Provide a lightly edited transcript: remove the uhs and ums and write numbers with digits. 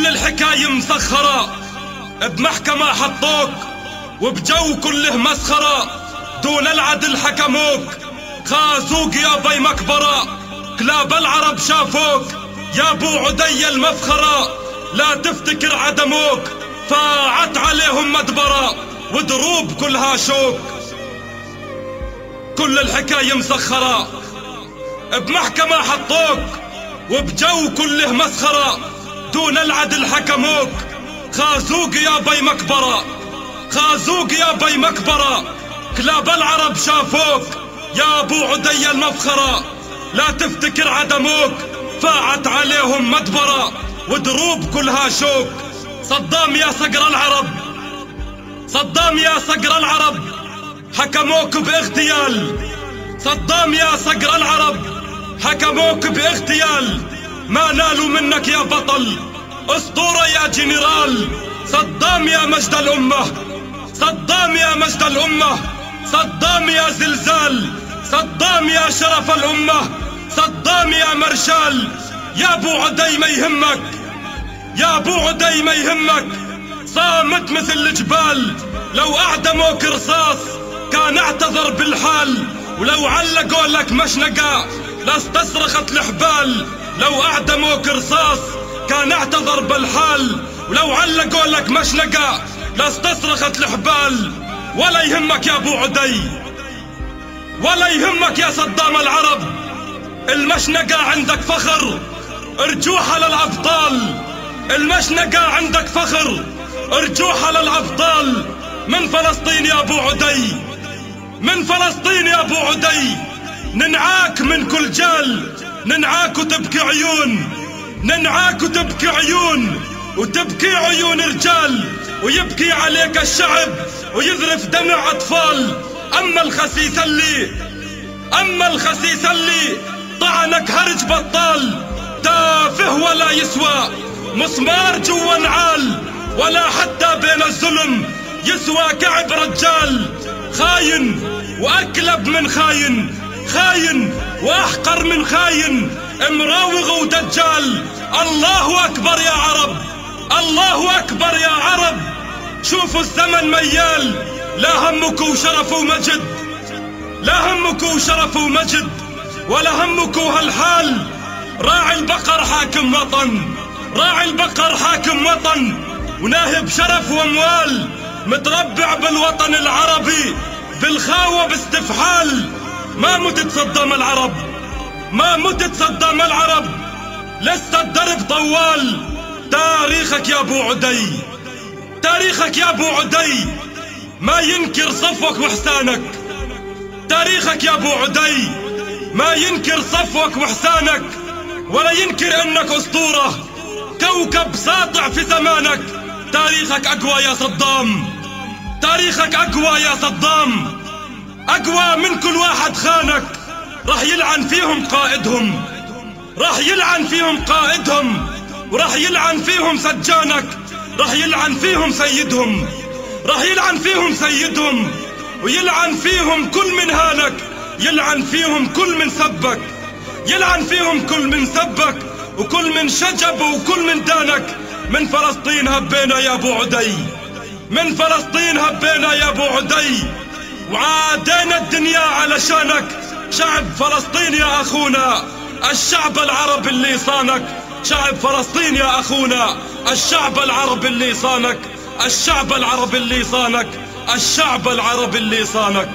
كل الحكاية مسخرة، بمحكمة حطوك وبجو كله مسخرة، دون العدل حكموك، خازوق يا بي مكبرة، كلاب العرب شافوك يا ابو عدي المفخرة، لا تفتكر عدموك، فاعت عليهم مدبرة ودروب كلها شوك. كل الحكاية مسخرة، بمحكمة حطوك وبجو كله مسخرة، دون العدل حكموك، خازوق يا بي مكبرة، خازوق يا بي مكبرة، كلاب العرب شافوك يا ابو عدي المفخرة، لا تفتكر عدموك، فاعت عليهم مدبرة ودروب كلها شوك. صدام يا صقر العرب، صدام يا صقر العرب، حكموك باغتيال، صدام يا صقر العرب، حكموك باغتيال، ما نالوا منك يا بطل، اسطورة يا جنرال. صدام يا مجد الأمة، صدام يا مجد الأمة، صدام يا زلزال، صدام يا شرف الأمة، صدام يا مرشال. يا ابو عدي ما يهمك، يا ابو عدي ما يهمك، صامت مثل الجبال، لو اعدموك رصاص كان اعتذر بالحال، ولو علقوا لك مشنقة لاستصرخت الحبال، لو اعدموك رصاص كان اعتذر بالحال، ولو علقوا لك مشنقة لاستصرخت الحبال. ولا يهمك يا ابو عدي، ولا يهمك يا صدام العرب، المشنقة عندك فخر، ارجوها للأبطال، المشنقة عندك فخر، ارجوها للأبطال. من فلسطين يا ابو عدي، من فلسطين يا ابو عدي، ننعاك من كل جال، ننعاك وتبكي عيون، ننعاك وتبكي عيون، وتبكي عيون رجال، ويبكي عليك الشعب ويذرف دمع أطفال. أما الخسيس اللي، أما الخسيس اللي طعنك هرج بطال، تافه ولا يسوى مسمار جوا نعال، ولا حتى بين الظلم يسوى كعب رجال. خاين وأكلب من خاين، خاين وأحقر من خاين، مراوغ ودجال. الله أكبر يا عرب، الله أكبر يا عرب. شوفوا الزمن ميال، لا همك وشرف ومجد، لا همك وشرف ومجد، ولا همك هالحال. راعي البقر حاكم وطن، راعي البقر حاكم وطن، وناهب شرف واموال، متربع بالوطن العربي بالخاوة باستفحال. ما متت صدام العرب، ما متت صدام العرب، لسه الدرب طوال. تاريخك يا ابو عدي، تاريخك يا ابو عدي ما ينكر صفوك واحسانك، تاريخك يا ابو عدي ما ينكر صفوك واحسانك، ولا ينكر انك اسطورة كوكب ساطع في زمانك. تاريخك اقوى يا صدام، تاريخك اقوى يا صدام، اقوى من كل واحد خانك. راح يلعن فيهم قائدهم، راح يلعن فيهم قائدهم، وراح يلعن فيهم سجانك، راح يلعن فيهم سيدهم، راح يلعن فيهم سيدهم، ويلعن فيهم كل من هانك، يلعن فيهم كل من سبك، يلعن فيهم كل من سبك، وكل من شجب وكل من دانك. من فلسطين هبينا يا ابو عدي، من فلسطين هبينا يا ابو عدي، وعادينا الدنيا علشانك. شعب فلسطين يا اخونا، الشعب العربي اللي صانك، شعب فلسطين يا اخونا، الشعب العربي اللي صانك، الشعب العربي اللي صانك، الشعب العربي اللي صانك.